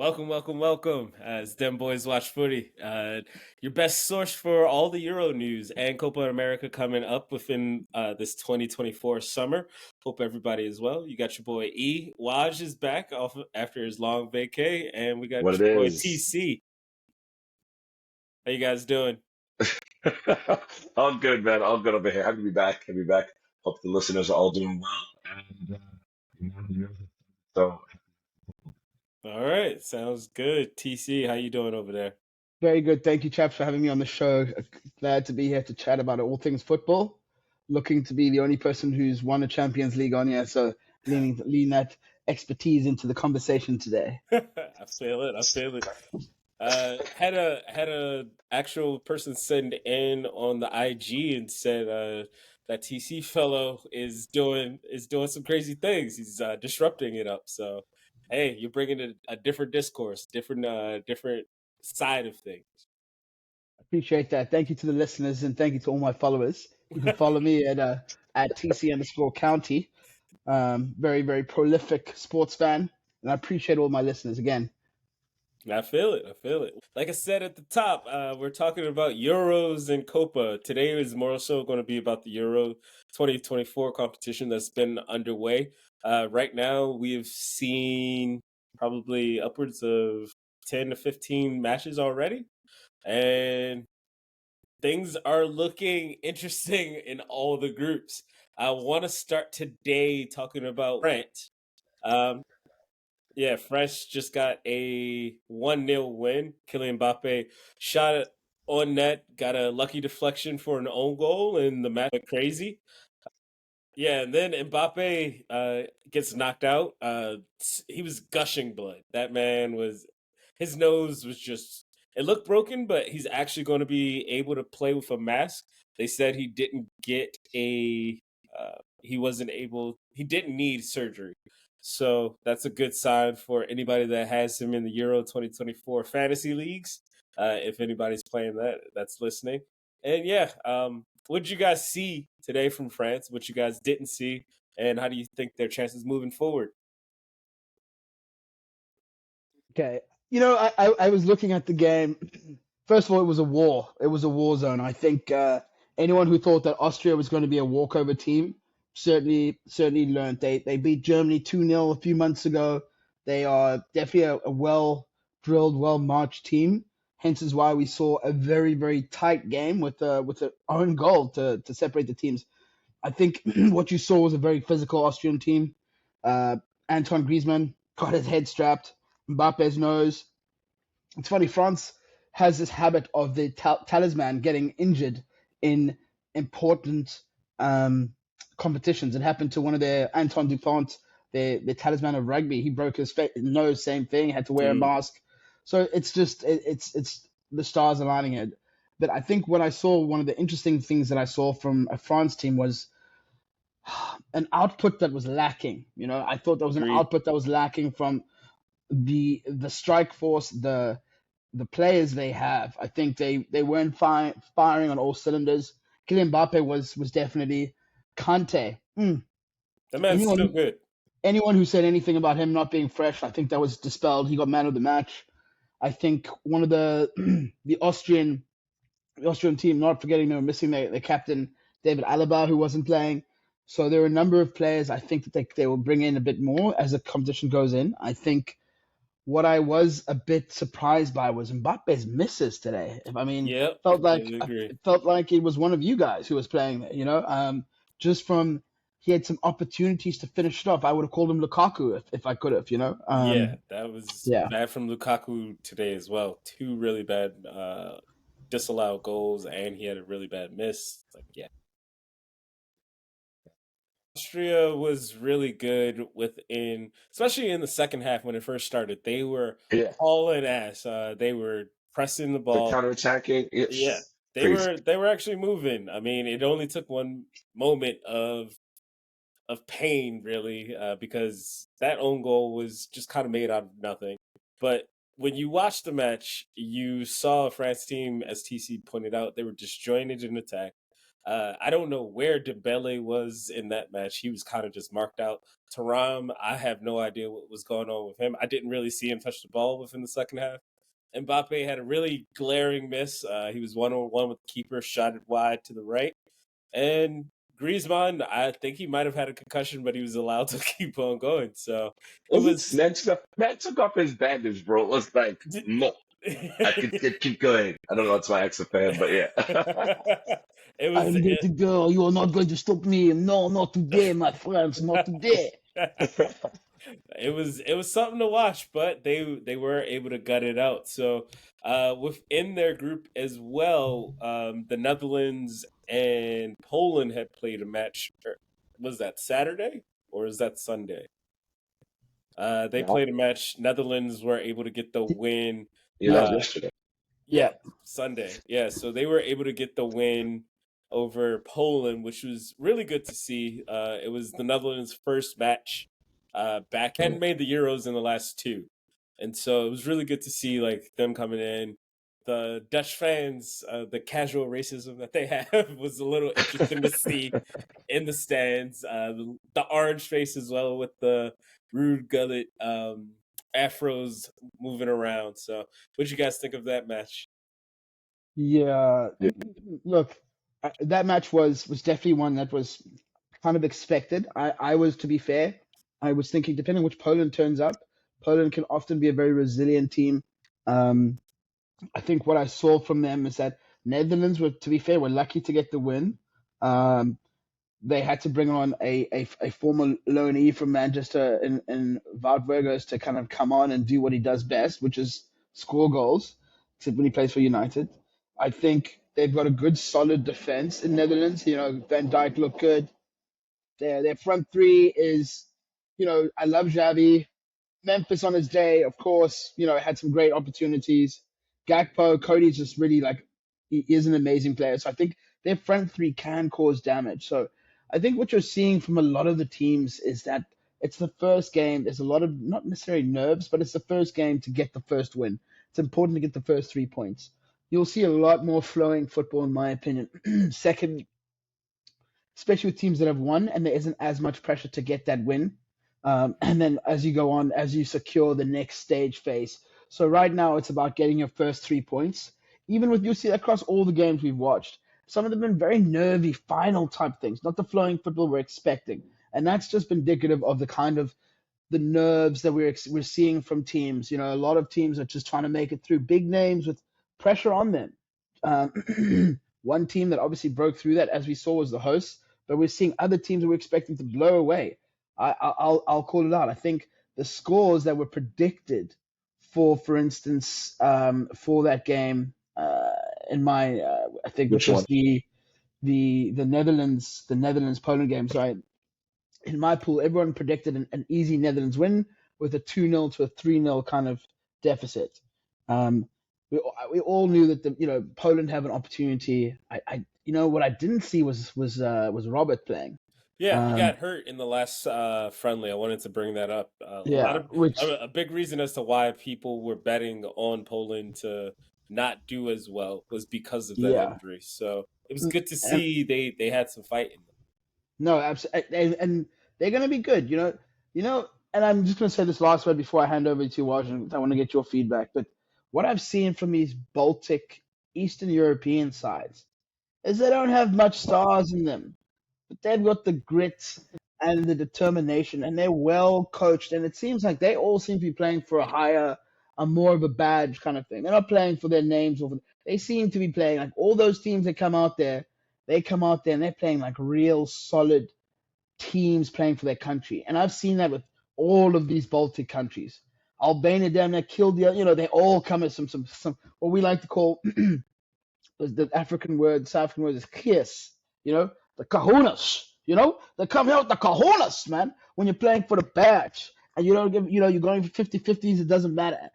Welcome. It's Dem Boys Watch Footy. Your best source for all the Euro news and Copa America coming up within this 2024 summer. Hope everybody is well. You got your boy E. Waj is back after his long vacay, and we got What it your boy is. TC. How you guys doing? All good, man. All good over here. Happy to be back. Happy to be back. Hope the listeners are all doing well. And so All right, sounds good. TC, how you doing over there? Very good. Thank you, chaps, for having me on the show. Glad to be here to chat about all things football. Looking to be the only person who's won a Champions League on here, so lean that expertise into the conversation today. I feel it. Had a actual person send in on the IG and said that TC fellow is doing some crazy things. He's disrupting it up. So hey, you're bringing a different discourse, different side of things. Appreciate that. Thank you to the listeners and thank you to all my followers. You can follow me at TC_County. Very, very prolific sports fan, and I appreciate all my listeners again. I feel it. Like I said at the top, we're talking about Euros and Copa. Today is more so going to be about the Euro 2024 competition that's been underway. Right now, we have seen probably upwards of 10 to 15 matches already. And things are looking interesting in all the groups. I want to start today talking about France. Yeah, France just got a 1-0 win. Kylian Mbappe shot it on net, got a lucky deflection for an own goal, and the match went crazy. Yeah, and then Mbappe gets knocked out. He was gushing blood. That man his nose was just, it looked broken, but he's actually going to be able to play with a mask. They said he didn't get he didn't need surgery. So that's a good sign for anybody that has him in the Euro 2024 fantasy leagues. If anybody's playing that's listening. And yeah, what did you guys see today from France? What you guys didn't see, and how do you think their chances moving forward? Okay. I was looking at the game. First of all, it was a war. It was a war zone. I think anyone who thought that Austria was going to be a walkover team certainly learned. They beat Germany 2-0 a few months ago. They are definitely a well-drilled, well-marched team. Hence is why we saw a very, very tight game with an own goal to separate the teams. I think what you saw was a very physical Austrian team. Antoine Griezmann got his head strapped. Mbappe's nose. It's funny, France has this habit of the talisman getting injured in important competitions. It happened to one of their Antoine Dupont, the talisman of rugby. He broke his nose, same thing, had to wear a mask. So it's just it's the stars aligning it. But I think what I saw, one of the interesting things that I saw from a France team was an output that was lacking. I thought there was an output that was lacking from the strike force, the players they have. I think they weren't firing on all cylinders. Kylian Mbappe was definitely Kante. That man's still good. Anyone who said anything about him not being fresh, I think that was dispelled. He got man of the match. I think one of the Austrian team, not forgetting they were missing their captain David Alaba, who wasn't playing. So there are a number of players I think that they will bring in a bit more as the competition goes in. I think what I was a bit surprised by was Mbappe's misses today. Felt like it was one of you guys who was playing there. Just from he had some opportunities to finish it off. I would have called him Lukaku if I could have. Yeah, that was bad from Lukaku today as well. 2 really bad disallowed goals, and he had a really bad miss. Austria was really good especially in the second half when it first started. They were hauling ass. They were pressing the ball, counterattacking. Yeah, they were actually moving. I mean, it only took one moment of pain, really, because that own goal was just kind of made out of nothing. But when you watched the match, you saw a France team, as TC pointed out, they were disjointed in attack. I don't know where Dembele was in that match. He was kind of just marked out. Taram, I have no idea what was going on with him. I didn't really see him touch the ball within the second half. Mbappe had a really glaring miss. He was 1-on-1 with the keeper, shot it wide to the right. And Griezmann, I think he might have had a concussion, but he was allowed to keep on going. So it Was it was. Man took off his bandage, bro. It was like, no, I could keep going. I don't know, it's my ex fan, but yeah. It was. I'm going to go. You are not going to stop me. No, not today, my friends. Not today. It was something to watch, but they were able to gut it out. So within their group as well, the Netherlands and Poland had played a match. Was that Saturday or is that Sunday? They No, played a match. Netherlands were able to get the win. yeah, that Yeah, was Uh, yesterday. yeah, yeah. Sunday. Yeah, so they were able to get the win over Poland, which was really good to see. It was the Netherlands' first match back. Hadn't made the Euros in the last two, and so it was really good to see like them coming in. The Dutch fans, the casual racism that they have was a little interesting to see in the stands. The orange face as well with the rude gullet afros moving around. So, what you guys think of that match? Yeah. Yeah. Look, that match was definitely one that was kind of expected. I was, to be fair, I was thinking, depending on which Poland turns up, Poland can often be a very resilient team. Um, I think what I saw from them is that Netherlands were, to be fair, were lucky to get the win. Um, they had to bring on a former loanee from Manchester in Wout Weghorst to kind of come on and do what he does best, which is score goals, except when he plays for United. I think they've got a good, solid defense in Netherlands. You know, Van Dijk looked good. Their front three is, I love Xavi. Memphis on his day, of course, had some great opportunities. Gakpo, Cody's just really like, he is an amazing player. So I think their front three can cause damage. So I think what you're seeing from a lot of the teams is that it's the first game. There's a lot of not necessarily nerves, but it's the first game to get the first win. It's important to get the first 3 points. You'll see a lot more flowing football, in my opinion. Second, especially with teams that have won and there isn't as much pressure to get that win. And then as you go on, as you secure the next stage phase. So right now it's about getting your first 3 points. Even with, you see across all the games we've watched, some of them have been very nervy, final type things, not the flowing football we're expecting. And that's just indicative of the kind of the nerves that we're seeing from teams. A lot of teams are just trying to make it through, big names with pressure on them. One team that obviously broke through that, as we saw, was the hosts, but we're seeing other teams that we're expecting to blow away. I'll call it out. I think the scores that were predicted for instance, for that game, I think, which Which was one? the Netherlands Poland game. Sorry, in my pool, everyone predicted an easy Netherlands win with a 2-0 to a 3-0 kind of deficit. Um, we all knew that Poland have an opportunity. What I didn't see was Robert playing. Yeah, he Um, got hurt in the last friendly. I wanted to bring that up. A lot yeah, of which a big reason as to why people were betting on Poland to not do as well was because of that yeah, injury. So it was good to and see they had some fight in them. no, absolutely, and they're gonna be good. And I'm just gonna say this last word before I hand over to you, Washington. I want to get your feedback, but what I've seen from these Baltic, Eastern European sides is they don't have much stars in them, but they've got the grit and the determination, and they're well coached. And it seems like they all seem to be playing for a more of a badge kind of thing. They're not playing for their names, they seem to be playing like all those teams that come out there. They come out there and they're playing like real solid teams playing for their country. And I've seen that with all of these Baltic countries. Albania down there killed they all come as some what we like to call the South African word is kiss, the kahunas, they come out the kahunas, man, when you're playing for the badge and you don't give, you're going for 50-50s, it doesn't matter.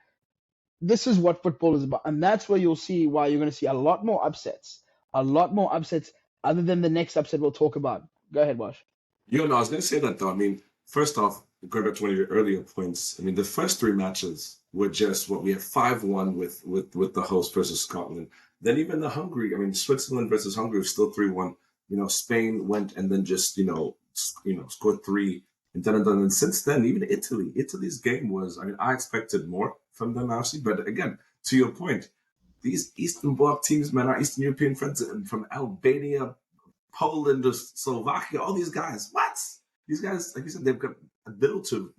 This is what football is about. And that's where you'll see why you're going to see a lot more upsets other than the next upset we'll talk about. Go ahead, Wash. No, I was going to say that though. I mean, first off, going back to one of your earlier points, I mean, the first three matches were just what we had 5-1 with the host versus Scotland. Then even the Hungary, I mean, Switzerland versus Hungary was still 3-1. Spain went and then just scored three and done and done. And since then, even Italy's game was. I mean, I expected more from them actually, but again, to your point, these Eastern Bloc teams, man, our Eastern European friends from Albania, Poland, or Slovakia, all these guys, what? These guys, like you said, they've got little to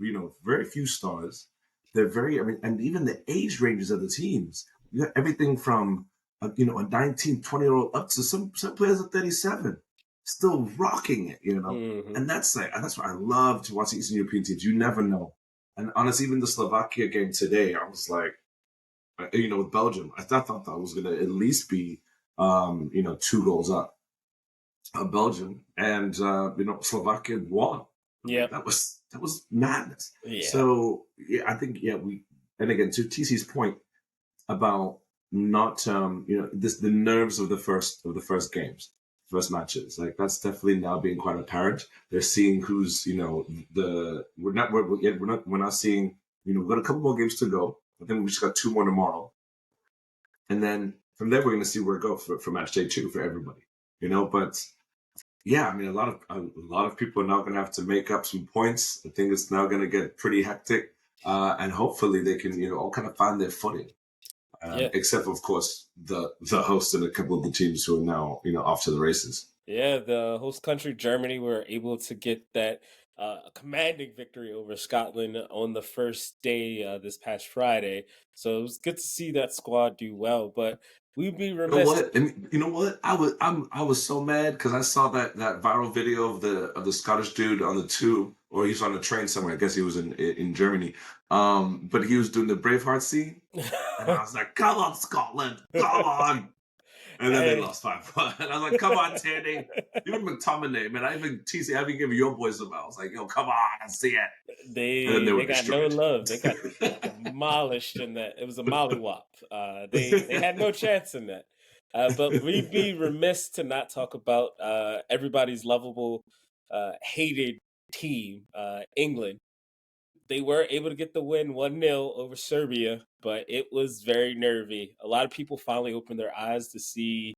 very few stars. They're very, I mean, and even the age ranges of the teams. You got everything from a 19, 20-year-old up to some players at 37, still rocking it, And that's what I love to watch the Eastern European teams. You never know. And honestly, even the Slovakia game today, I was like, with Belgium, I thought that was going to at least be, 2 goals up. Belgium and Slovakia won. Yeah, that was madness. Yeah. So I think and again, to TC's point about not the nerves of the first games, first matches, like that's definitely now being quite apparent. They're seeing who's we're not seeing we've got a couple more games to go. I think we just got 2 more tomorrow, and then from there we're going to see where it goes for match day 2 for everybody. But yeah, I mean, a lot of people are now going to have to make up some points. I think it's now going to get pretty hectic, and hopefully they can, all kind of find their footing. Except, of course, the host and a couple of the teams who are now, off to the races. Yeah, the host country, Germany, were able to get that commanding victory over Scotland on the first day this past Friday. So it was good to see that squad do well, but we'd be remiss. You know what? I was so mad because I saw that viral video of the Scottish dude on the tube, or he's on the train somewhere. I guess he was in Germany. But he was doing the Braveheart scene, and I was like, "Come on, Scotland, come on!" And then they lost 5-1. And I was like, "Come on, Tandy." Even McTominay, man. I even give your boys some. I was like, "Yo, come on, I see it." They got destroyed. No love. They got demolished in that. It was a mollywop. They had no chance in that. But we'd be remiss to not talk about everybody's lovable, hated team, England. They were able to get the win 1-0 over Serbia, but it was very nervy. A lot of people finally opened their eyes to see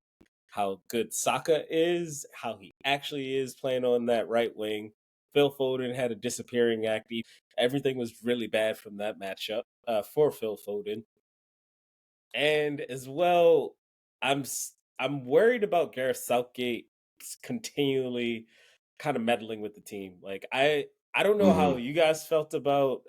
how good Saka is, how he actually is playing on that right wing. Phil Foden had a disappearing act. Everything was really bad from that matchup for Phil Foden. And as well, I'm worried about Gareth Southgate continually kind of meddling with the team. Like I don't know how you guys felt about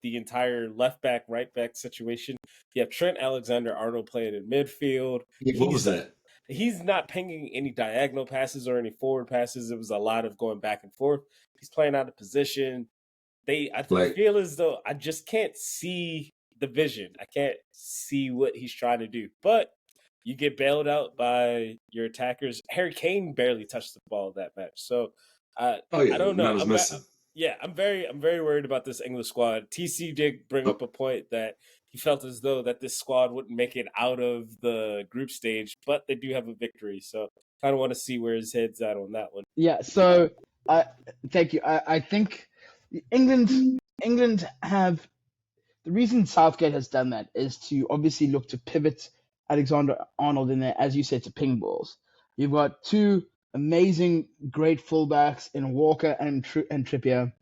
the entire left back, right back situation. You have Trent Alexander-Arnold playing in midfield. What was that? He's not pinging any diagonal passes or any forward passes. It was a lot of going back and forth. He's playing out of position. I feel as though I just can't see the vision. I can't see what he's trying to do. But you get bailed out by your attackers. Harry Kane barely touched the ball that match. So I don't know. I'm very worried about this English squad. TC did bring up a point that he felt as though that this squad wouldn't make it out of the group stage, but they do have a victory. So kind of want to see where his head's at on that one. Yeah. So thank you. I think England have, the reason Southgate has done that is to obviously look to pivot Alexander-Arnold in there, as you said, to ping balls. You've got 2 amazing, great fullbacks in Walker and Trippier,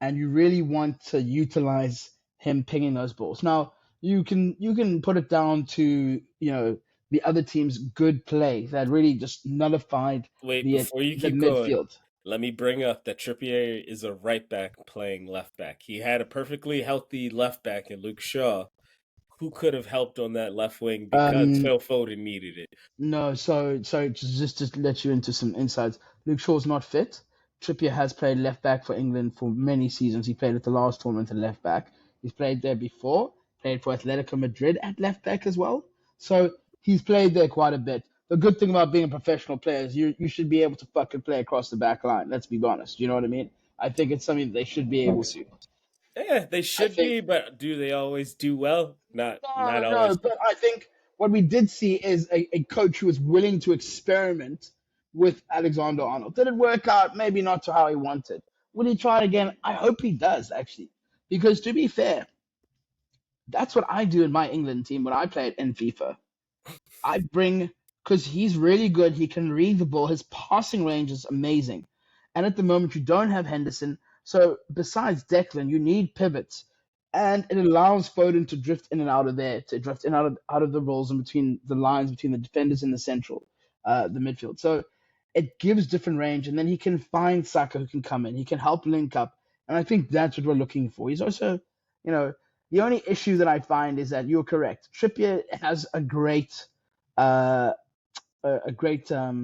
and you really want to utilize him pinging those balls. Now you can put it down to the other team's good play that really just nullified before you keep midfield. Going, let me bring up that Trippier is a right back playing left back. He had a perfectly healthy left back in Luke Shaw, who could have helped on that left wing because Phil Foden needed it. No, so just to let you into some insights, Luke Shaw's not fit. Trippier has played left back for England for many seasons. He played at the last tournament at left back. He's played there before, played for Atletico Madrid at left back as well. So he's played there quite a bit. The good thing about being a professional player is you should be able to fucking play across the back line. Let's be honest. You know what I mean? I think it's something that they should be able to. Yeah, they should be, but do they always do well? Not always. No, but I think what we did see is a coach who was willing to experiment with Alexander-Arnold. Did it work out? Maybe not to how he wanted. Will he try it again? I hope he does, actually. Because to be fair, that's what I do in my England team when I play it in FIFA. I bring because he's really good. He can read the ball. His passing range is amazing. And at the moment, you don't have Henderson. So besides Declan, you need pivots. And it allows Foden to drift in and out of there, to drift in and out of the roles in between the lines, between the defenders and the central, the midfield. So it gives different range. And then he can find Saka who can come in. He can help link up. And I think that's what we're looking for. He's also, the only issue that I find is that you're correct. Trippier has a great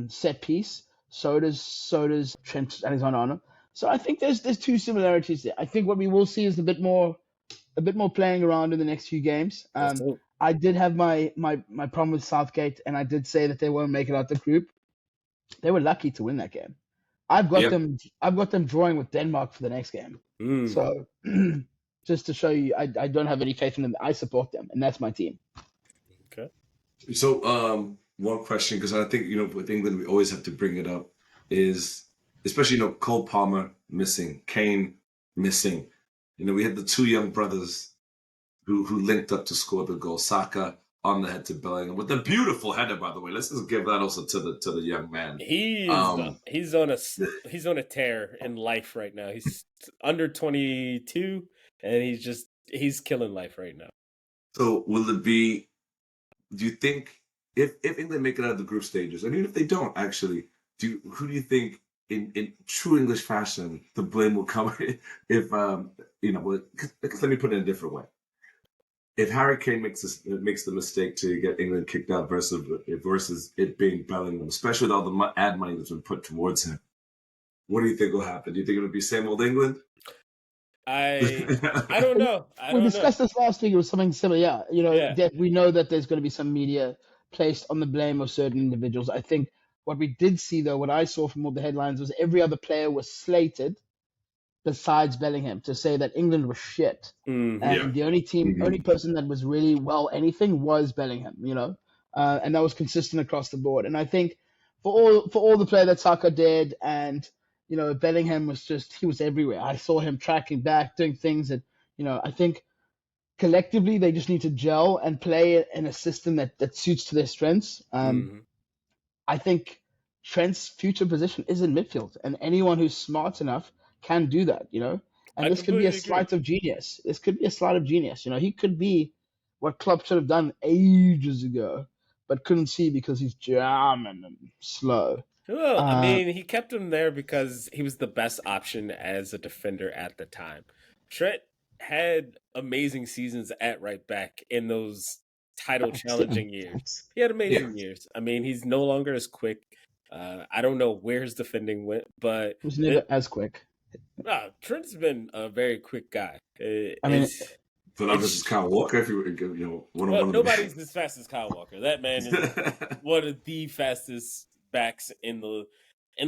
set piece. So does Trent Alexander-Arnold. So I think there's two similarities there. I think what we will see is a bit more playing around in the next few games. I did have my problem with Southgate, and I did say that they won't make it out the group. They were lucky to win that game. I've got them drawing with Denmark for the next game. So just to show you, I don't have any faith in them. I support them, and that's my team. Okay. So one question, because I think with England we always have to bring it up, is especially Cole Palmer missing, Kane missing. We had the two young brothers who linked up to score the goal. Saka on the head to Bellingham with a beautiful header, by the way. Let's just give that also to the young man. He's on a tear in life right now. He's under 22, and he's killing life right now. So will it be? Do you think if England make it out of the group stages, and even if they don't, actually, who do you think in true English fashion the blame will come if because let me put it in a different way. If Harry Kane makes the mistake to get England kicked out versus it being Bellingham, especially with all the ad money that's been put towards him, what do you think will happen? Do you think it'll be same old England? I don't know. We discussed this last week. It was something similar. That we know that there's going to be some media placed on the blame of certain individuals. I think what we did see, though, what I saw from all the headlines was every other player was slated besides Bellingham to say that England was shit. And the only person that was really well anything was Bellingham, and that was consistent across the board. And I think for all the play that Saka did, and Bellingham he was everywhere. I saw him tracking back, doing things that I think collectively they just need to gel and play in a system that suits to their strengths. I think Trent's future position is in midfield, and anyone who's smart enough can do that, And this could be a sleight of genius. He could be what Klopp should have done ages ago, but couldn't see because he's German and slow. Well, he kept him there because he was the best option as a defender at the time. Trent had amazing seasons at right back in those title challenging years. He had amazing years. He's no longer as quick. I don't know where his defending went, but he was never as quick. Trent's been a very quick guy. Versus Kyle Walker, if nobody's as fast as Kyle Walker. That man is one of the fastest backs in the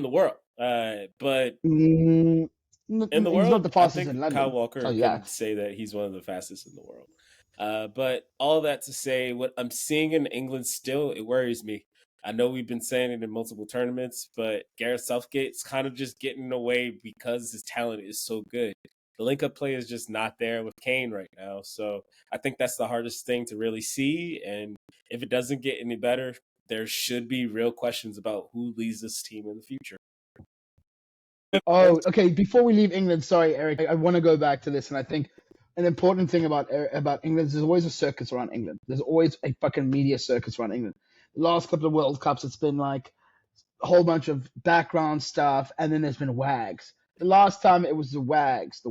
world. But in the world, not the fastest I think in London. Kyle Walker can say that he's one of the fastest in the world. But all that to say, what I'm seeing in England still, it worries me. I know we've been saying it in multiple tournaments, but Gareth Southgate's kind of just getting away because his talent is so good. The link-up play is just not there with Kane right now. So I think that's the hardest thing to really see. And if it doesn't get any better, there should be real questions about who leads this team in the future. Oh, okay. Before we leave England, sorry, Eric, I want to go back to this. And I think an important thing about England is there's always a circus around England. There's always a fucking media circus around England. The last couple of World Cups, it's been like a whole bunch of background stuff, and then there's been wags. The last time it was the wags.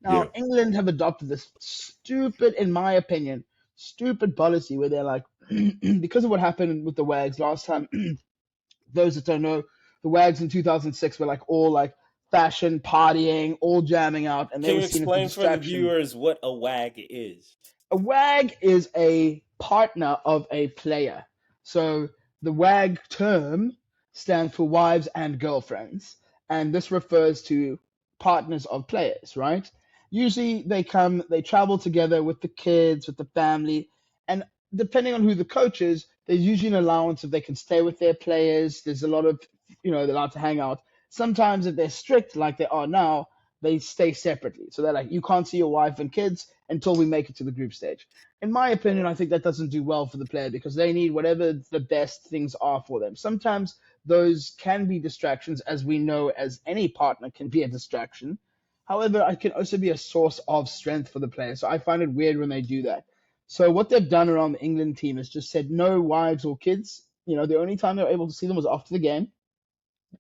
Now, England have adopted this stupid, in my opinion, policy where they're like, because of what happened with the wags last time, those that don't know, the wags in 2006 were like all like fashion, partying, all jamming out. And Can you explain for the viewers what a wag is? A wag is a partner of a player. So the wag term stands for wives and girlfriends. And this refers to partners of players, right? Usually they travel together with the kids, with the family. And depending on who the coach is, there's usually an allowance if they can stay with their players. There's a lot of, they're allowed to hang out. Sometimes if they're strict like they are now, they stay separately. So they're like, you can't see your wife and kids until we make it to the group stage. In my opinion, I think that doesn't do well for the player because they need whatever the best things are for them. Sometimes those can be distractions, as we know, as any partner can be a distraction. However, it can also be a source of strength for the player. So I find it weird when they do that. So what they've done around the England team is just said no wives or kids. The only time they were able to see them was after the game,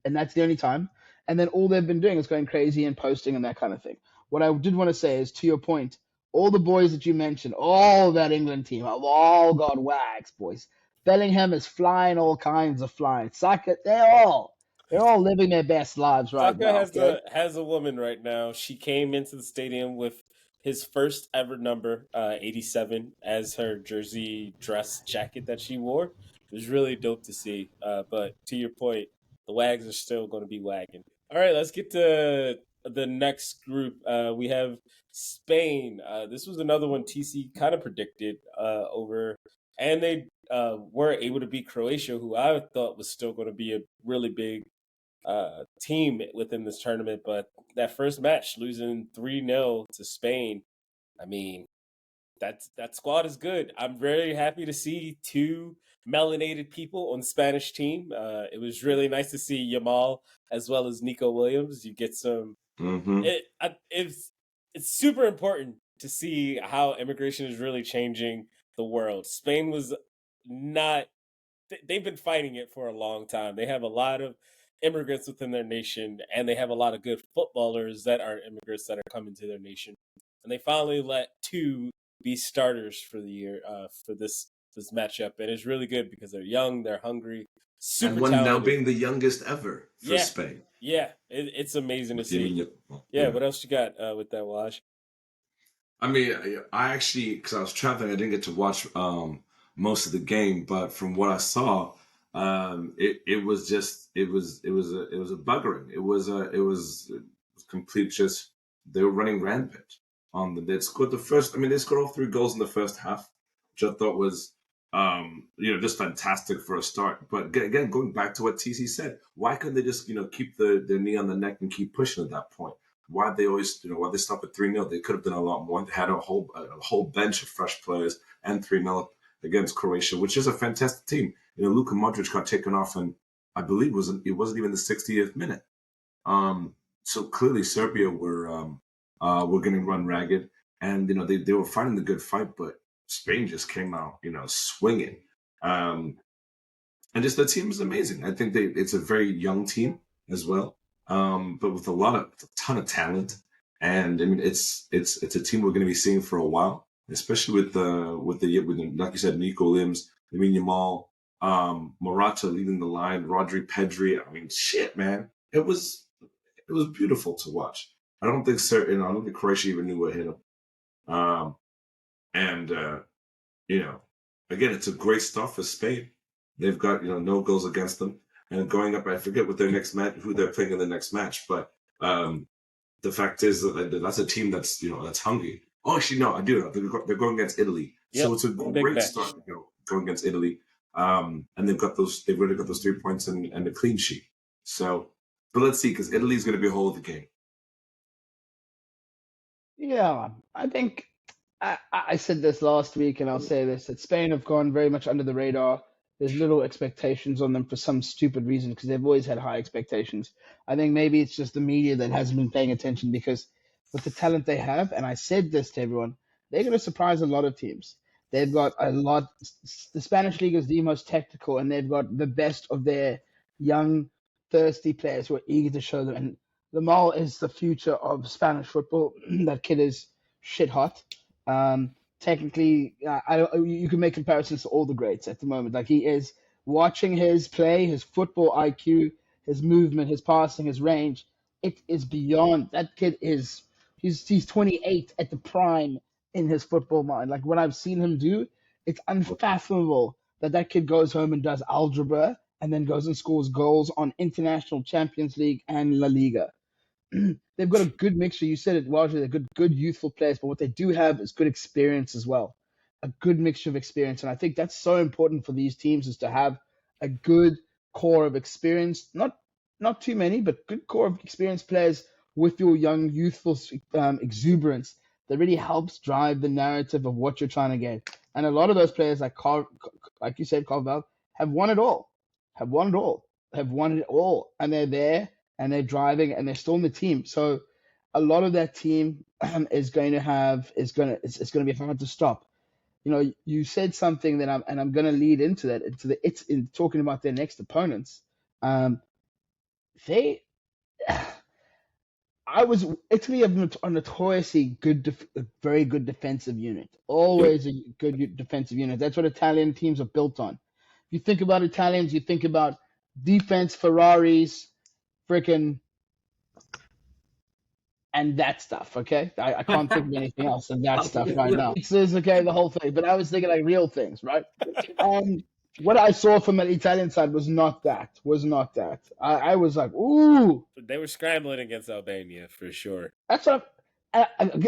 and that's the only time. And then all they've been doing is going crazy and posting and that kind of thing. What I did want to say is, to your point, all the boys that you mentioned, all that England team, have all got wags, boys. Bellingham is flying all kinds of flying. Saka, they're all living their best lives right Saka now. Okay. has a woman right now. She came into the stadium with his first ever number, 87, as her jersey dress jacket that she wore. It was really dope to see. But to your point, the wags are still going to be wagging. All right, let's get to the next group. We have Spain. This was another one TC kind of predicted over, and they were able to beat Croatia, who I thought was still going to be a really big team within this tournament. But that first match, losing 3-0 to Spain, I mean, that squad is good. I'm very happy to see two melanated people on the Spanish team. It was really nice to see Yamal as well as Nico Williams. You get some. Mm-hmm. It's super important to see how immigration is really changing the world. Spain was not. They've been fighting it for a long time. They have a lot of immigrants within their nation, and they have a lot of good footballers that are immigrants that are coming to their nation. And they finally let two be starters for the year for this matchup, and it's really good because they're young, they're hungry, super And one now talented. being the youngest ever for Yeah, Spain. yeah, it's amazing to With see. Yamin- Yeah, what else you got with that, Waj? I mean, I actually, because I was traveling, I didn't get to watch most of the game, but from what I saw, it was just it was a buggering. It was complete. Just they were running rampant on the. They scored the first. I mean, they scored all three goals in the first half, which I thought was just fantastic for a start. But again, going back to what TC said, why couldn't they just keep their knee on the neck and keep pushing at that point? Why they always, why they stop at 3-0? They could have done a lot more. They had a whole bench of fresh players and 3-0 against Croatia, which is a fantastic team. Luka Modric got taken off, and I believe it wasn't even the 60th minute. So clearly Serbia were getting run ragged, and they were fighting the good fight, but Spain just came out swinging. And just the team is amazing. I think it's a very young team as well, but with a ton of talent. And I mean, it's a team we're going to be seeing for a while, especially with like you said, Nico Williams, Lamine Yamal, Morata leading the line, Rodri, Pedri. I mean, shit, man, it was beautiful to watch. I don't think Croatia even knew what hit them. And again, it's a great start for Spain. They've got no goals against them, and going up. I forget what their next match, who they're playing in the next match, but the fact is that that's a team that's hungry. Oh, actually, no, I do know they're going against Italy, Yep, so it's a big great match. start. Going against Italy, and they've already got those 3 points and a clean sheet. So, but let's see, because Italy is going to be a whole other game. Yeah, I think I said this last week, and I'll say this: that Spain have gone very much under the radar. There's little expectations on them for some stupid reason because they've always had high expectations. I think maybe it's just the media that hasn't been paying attention because with the talent they have, and I said this to everyone, they're going to surprise a lot of teams. They've got a lot. The Spanish league is the most technical, and they've got the best of their young, thirsty players who are eager to show them. And Lamal is the future of Spanish football. That kid is shit hot. Technically, you can make comparisons to all the greats at the moment. Like he is watching his play, his football IQ, his movement, his passing, his range. It is beyond. That kid is he's 28 at the prime in his football mind. Like what I've seen him do, it's unfathomable that kid goes home and does algebra and then goes and scores goals on International Champions League and La Liga. They've got a good mixture. You said it, Walter. They're good youthful players, but what they do have is good experience as well. A good mixture of experience, and I think that's so important for these teams is to have a good core of experience. Not too many, but good core of experienced players with your young, youthful exuberance that really helps drive the narrative of what you're trying to get. And a lot of those players, like you said, Carvel, have won it all, have won it all, have won it all, and they're there and they're driving and they're still in the team. So a lot of that team is going to it's going to be hard to stop. You know, you said something that I'm going to lead into that it's in talking about their next opponents. They Italy have a notoriously a very good defensive unit. Always a good defensive unit. That's what Italian teams are built on. If you think about Italians, you think about defense, Ferraris, freaking, and that stuff. Okay, I can't think of anything else than that stuff right now. It's okay, the whole thing. But I was thinking like real things, right? What I saw from the Italian side was not that. I was like, ooh. They were scrambling against Albania for sure. That's what.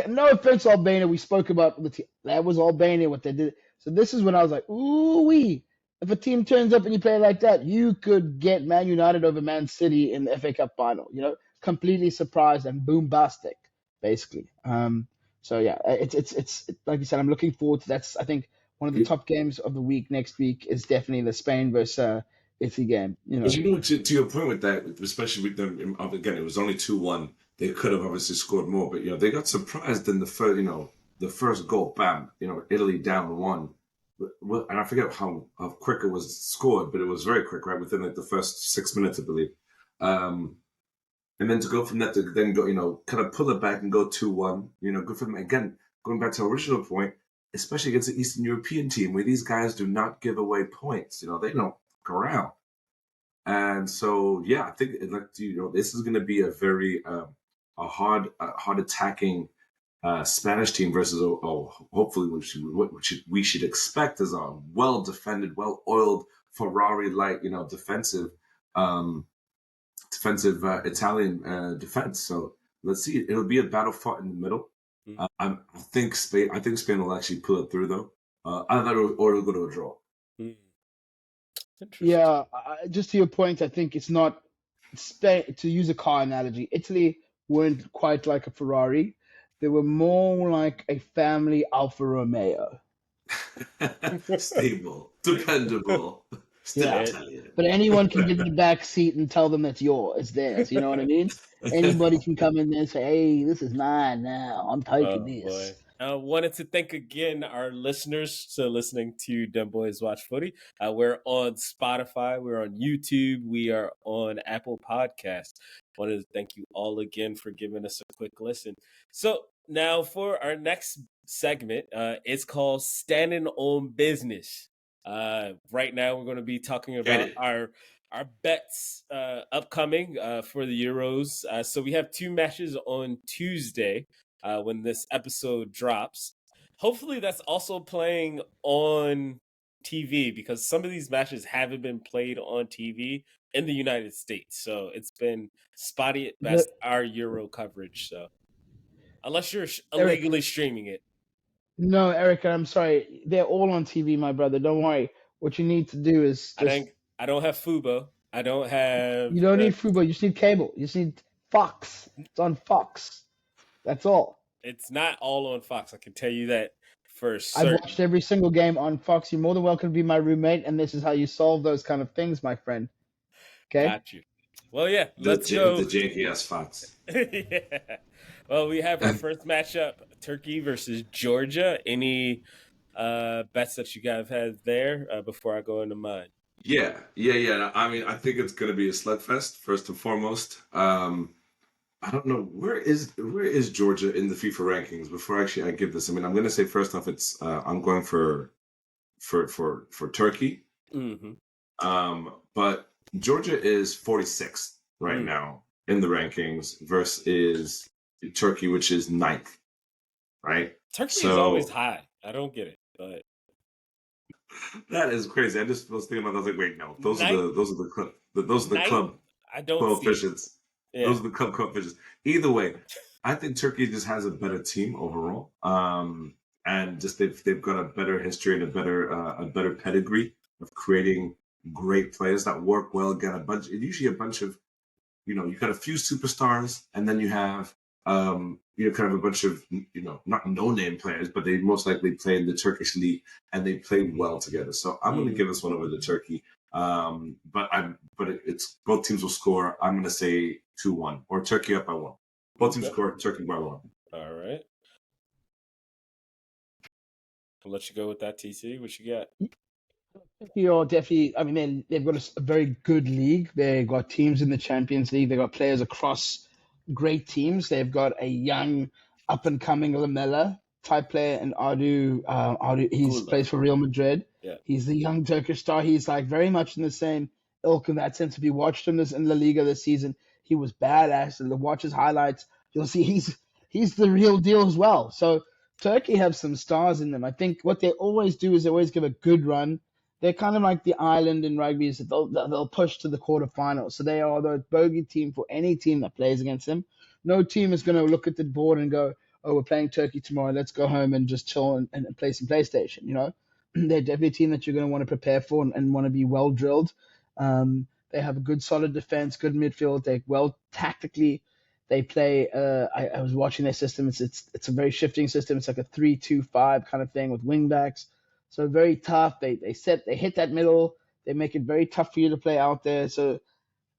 No offense, Albania. We spoke about that was Albania what they did. So this is when I was like, ooh wee. If a team turns up and you play like that, you could get Man United over Man City in the FA Cup final. You know, completely surprised and boombastic, basically. So yeah, it's like you said. I'm looking forward to that's. I think one of the top games of the week next week is definitely the Spain versus Italy game. You know, to your point with that, especially with them again, it was only 2-1. They could have obviously scored more, but they got surprised in the first, the first goal. Bam, Italy down 1. And I forget how quick it was scored, but it was very quick, right? Within like the first 6 minutes, I believe. And then to go from that to then go, kind of pull it back and go 2-1, good for them. Again, going back to our original point, especially against the Eastern European team, where these guys do not give away points. They don't fuck around. And so, yeah, I think this is going to be a very a hard attacking Spanish team versus hopefully which we should expect as a well defended, well oiled Ferrari-like defensive Italian defense. So let's see. It'll be a battle fought in the middle. I think Spain will actually pull it through though. I thought it'll go to a draw. Yeah, just to your point, I think it's not Spain, to use a car analogy. Italy weren't quite like a Ferrari; they were more like a family Alfa Romeo. Stable, dependable, still Italian. But anyone can get in the back seat and tell them it's theirs. You know what I mean? Anybody can come in there and say, "Hey, this is mine now. I'm taking this." Boy. I wanted to thank again our listeners for listening to Dem Boys Watch Footy. We're on Spotify, we're on YouTube, we are on Apple Podcasts. Wanted to thank you all again for giving us a quick listen. So now for our next segment, it's called Standing on Business. Right now we're going to be talking about our bets upcoming for the Euros. So we have 2 matches on Tuesday. When this episode drops. Hopefully that's also playing on TV because some of these matches haven't been played on TV in the United States. So it's been spotty at best, our Euro coverage. So unless you're illegally streaming it. No, Eric, I'm sorry. They're all on TV, my brother. Don't worry. What you need to do is I don't have Fubo. I don't have... You don't need Fubo. You just need cable. You just need Fox. It's on Fox. That's all. It's not all on Fox. I can tell you that for certain. I've watched every single game on Fox. You're more than welcome to be my roommate, and this is how you solve those kind of things, my friend. Okay? Got you. Well, yeah, let's go. The JKS Fox. Yeah. Well, we have our first matchup, Turkey versus Georgia. Any bets that you guys have there before I go into mine? Yeah. I mean, I think it's going to be a slugfest, first and foremost. I don't know where is Georgia in the FIFA rankings. Before actually I give this, I mean, I'm going to say first off, it's I'm going for Turkey. Mm-hmm. But Georgia is 46th right now in the rankings versus Turkey, which is 9th. Right? Turkey is always high. I don't get it, but that is crazy. I just was thinking about that. I was like, wait, no, those are the club I don't coefficients. Yeah. Those are the club coefficients. Either way, I think Turkey just has a better team overall, and just they've got a better history and a better pedigree of creating great players that work well. Usually a bunch of you've got a few superstars, and then you have kind of a bunch of not no-name players, but they most likely play in the Turkish league and they play well together. So I'm going to give this one over to Turkey. But it's both teams will score. I'm going to say 2-1 or Turkey up by 1. Both teams score, Turkey by 1. All right. I'll let you go with that, TC. What you got? You're definitely. I mean, they've got a very good league. They've got teams in the Champions League. They've got players across great teams. They've got a young, up and coming Lamela type player, and Adu. He plays for Real Madrid. Yeah. He's the young Turkish star. He's like very much in the same ilk in that sense. If you watched him in La Liga this season, he was badass. And to watch his highlights, you'll see he's the real deal as well. So Turkey have some stars in them. I think what they always do is they always give a good run. They're kind of like the island in rugby, is that they'll push to the quarterfinals. So they are the bogey team for any team that plays against them. No team is going to look at the board and go, "Oh, we're playing Turkey tomorrow. Let's go home and just chill and play some PlayStation." They're definitely a team that you're going to want to prepare for and want to be well drilled. They have a good, solid defense, good midfield. They're well tactically. They play. I was watching their system. It's a very shifting system. It's like a 3-2-5 kind of thing with wingbacks. So very tough. They hit that middle. They make it very tough for you to play out there. So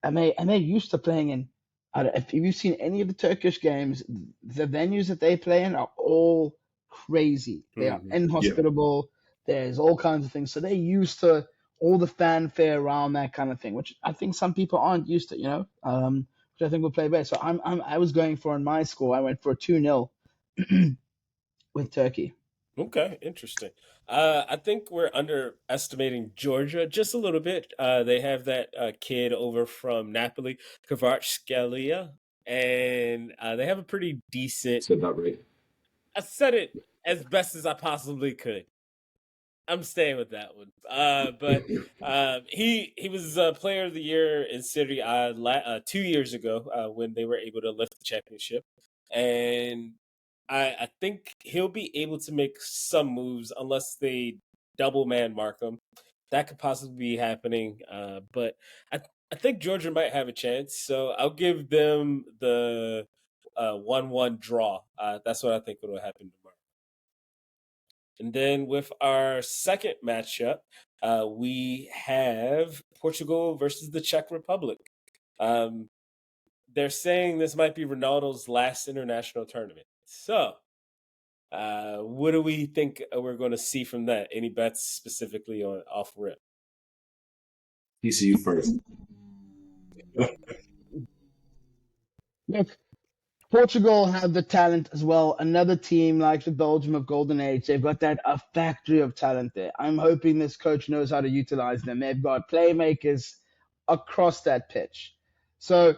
and they're used to playing in. If you've seen any of the Turkish games, the venues that they play in are all crazy. They are inhospitable. There's all kinds of things. So they're used to all the fanfare around that kind of thing, which I think some people aren't used to. Which I think will play better. So I was going for in my score. I went for a 2-0 with Turkey. Okay, interesting. I think we're underestimating Georgia just a little bit. They have that kid over from Napoli, Kvaratskhelia, and they have a pretty decent. Said that right. I said it as best as I possibly could. I'm staying with that one. But he was Player of the Year in Serie A 2 years ago when they were able to lift the championship, and I think he'll be able to make some moves unless they double man mark him. That could possibly be happening, but I think Georgia might have a chance. So I'll give them the 1-1 draw. That's what I think will happen tomorrow. And then with our second matchup, we have Portugal versus the Czech Republic. They're saying this might be Ronaldo's last international tournament. So, what do we think we're going to see from that? Any bets specifically on off rip? TCU first. Look, Portugal have the talent as well. Another team like the Belgium of Golden Age, they've got a factory of talent there. I'm hoping this coach knows how to utilize them. They've got playmakers across that pitch. So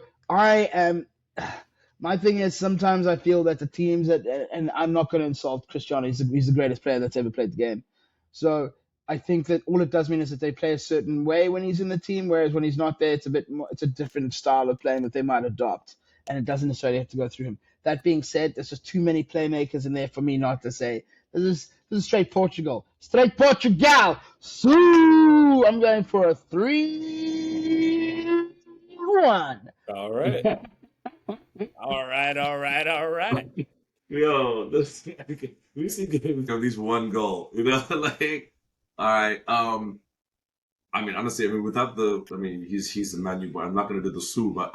my thing is sometimes I feel that the teams and I'm not going to insult Cristiano. He's the greatest player that's ever played the game. So I think that all it does mean is that they play a certain way when he's in the team, whereas when he's not there, it's a different style of playing that they might adopt. And it doesn't necessarily have to go through him. That being said, there's just too many playmakers in there for me not to say this is straight Portugal. Straight Portugal! So I'm going for a 3-1. All right. all right. Yo, we see games at least one goal. All right. I mean, honestly, without he's the Man U boy. I'm not gonna do the Sue, but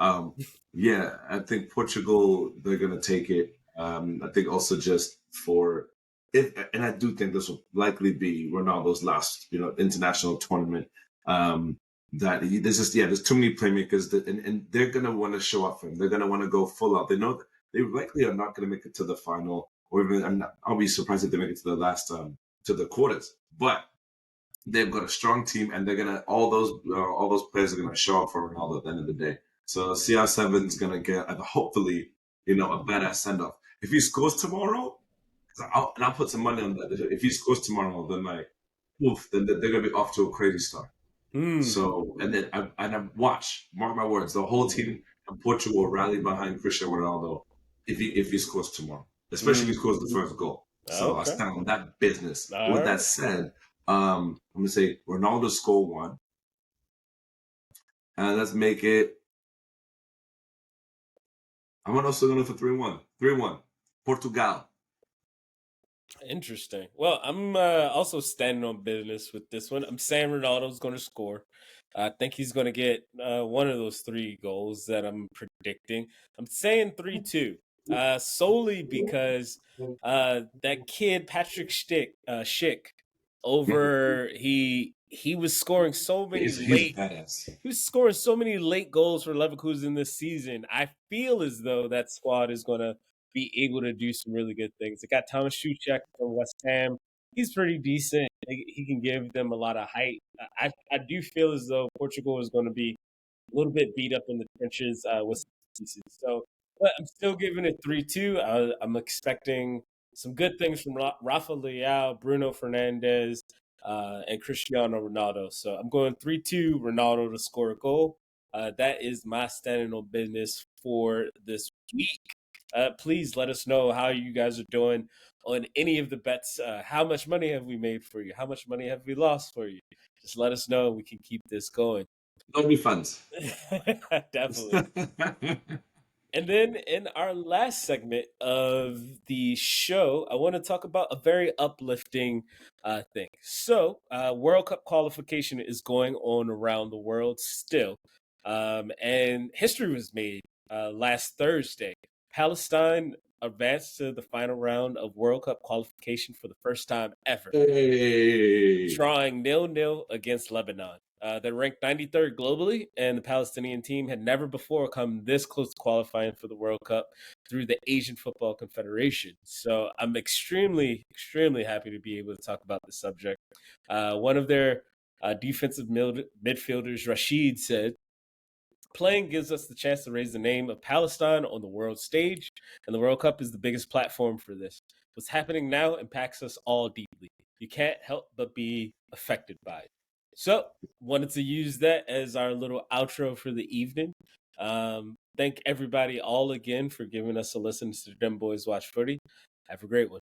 yeah, I think Portugal, they're gonna take it. I think also just and I do think this will likely be Ronaldo's last, international tournament. There's too many playmakers and they're gonna want to show up for him. They're gonna want to go full out. They know that they likely are not gonna make it to the final, or even I'll be surprised if they make it to the last to the quarters, but. They've got a strong team, and they're gonna all those players are gonna show up for Ronaldo at the end of the day. So CR7's gonna get hopefully a badass send off. If he scores tomorrow, I'll put some money on that. If he scores tomorrow, then then they're gonna be off to a crazy start. So and then mark my words, the whole team in Portugal will rally behind Cristiano Ronaldo if he scores tomorrow, especially if he scores the first goal. So I'll stand on that business. With that said. I'm gonna say Ronaldo score 1, and let's make it I'm also going for 3-1. 3-1. Portugal. Interesting. Well, I'm also standing on business with this one. I'm saying Ronaldo's going to score. I think he's going to get one of those 3 goals that I'm predicting. I'm saying 3-2, solely because that kid Patrick Schick over he was scoring so many He's late badass. he was scoring so many late goals for Leverkusen this season. I feel as though that squad is going to be able to do some really good things. They got Thomas Schuchek from West Ham. He's pretty decent. He can give them a lot of height. I do feel as though Portugal is going to be a little bit beat up in the trenches with pieces. So, but I'm still giving it 3-2. I'm expecting some good things from Rafa Leao, Bruno Fernandes, and Cristiano Ronaldo. So I'm going 3-2, Ronaldo to score a goal. That is my standing on business for this week. Please let us know how you guys are doing on any of the bets. How much money have we made for you? How much money have we lost for you? Just let us know. We can keep this going. No refunds. Definitely. And then in our last segment of the show, I want to talk about a very uplifting thing. So, World Cup qualification is going on around the world still. And history was made last Thursday. Palestine advanced to the final round of World Cup qualification for the first time ever, Hey. drawing 0-0 against Lebanon. They're ranked 93rd globally, and the Palestinian team had never before come this close to qualifying for the World Cup through the Asian Football Confederation. So I'm extremely, extremely happy to be able to talk about this subject. One of their defensive midfielders, Rashid, said, "Playing gives us the chance to raise the name of Palestine on the world stage, and the World Cup is the biggest platform for this. What's happening now impacts us all deeply. You can't help but be affected by it." So, wanted to use that as our little outro for the evening. Thank everybody all again for giving us a listen to Dem Boys Watch Footy. Have a great one.